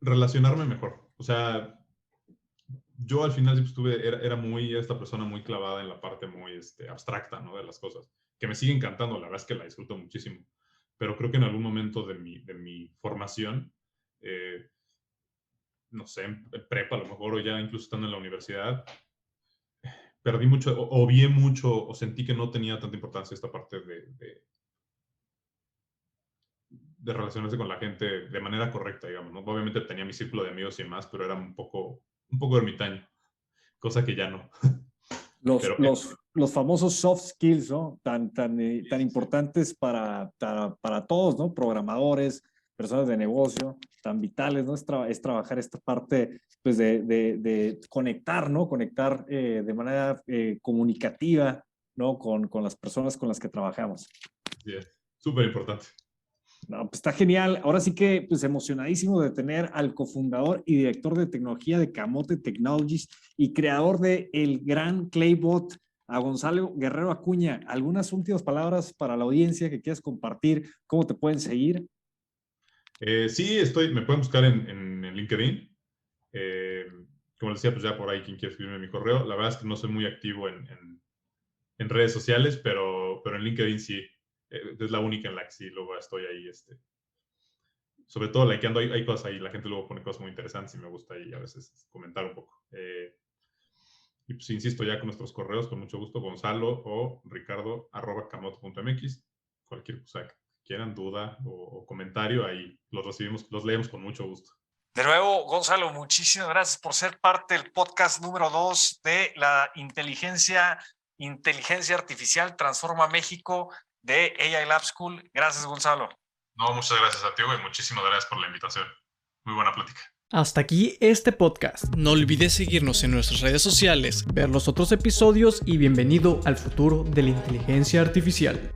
Relacionarme mejor. O sea, yo al final era esta persona muy clavada en la parte muy abstracta, ¿no? De las cosas, que me sigue encantando, la verdad es que la disfruto muchísimo, pero creo que en algún momento de mi formación, no sé, en prepa a lo mejor, o ya incluso estando en la universidad, perdí mucho, o vi mucho, o sentí que no tenía tanta importancia esta parte de relacionarse con la gente de manera correcta, digamos, ¿no? Obviamente tenía mi círculo de amigos y más, pero era un poco ermitaño, cosa que ya no. Los famosos soft skills, ¿no? Tan importantes para todos, ¿no? Programadores, personas de negocio, tan vitales, ¿no? Es trabajar esta parte, pues, de conectar, ¿no? Conectar de manera comunicativa, ¿no? Con las personas con las que trabajamos. Sí, es súper importante. No, pues está genial. Ahora sí que, pues, emocionadísimo de tener al cofundador y director de tecnología de Camote Technologies y creador de el gran Claybot, a Gonzalo Guerrero Acuña. ¿Algunas últimas palabras para la audiencia que quieras compartir? ¿Cómo te pueden seguir? Sí, me pueden buscar en LinkedIn. Como les decía, pues ya por ahí quien quiere escribirme mi correo. La verdad es que no soy muy activo en redes sociales, pero en LinkedIn sí. Es la única en la que sí luego estoy ahí. Sobre todo likeando, hay cosas ahí. La gente luego pone cosas muy interesantes y me gusta ahí a veces comentar un poco. Y pues insisto, ya con nuestros correos, con mucho gusto, Gonzalo o ricardo@camote.mx. Cualquier cosa que quieran, duda o comentario, ahí los recibimos, los leemos con mucho gusto. De nuevo, Gonzalo, muchísimas gracias por ser parte del podcast número 2 de la inteligencia artificial Transforma México de AI Lab School. Gracias, Gonzalo. No, muchas gracias a ti, y muchísimas gracias por la invitación. Muy buena plática. Hasta aquí este podcast. No olvides seguirnos en nuestras redes sociales, ver los otros episodios y bienvenido al futuro de la inteligencia artificial.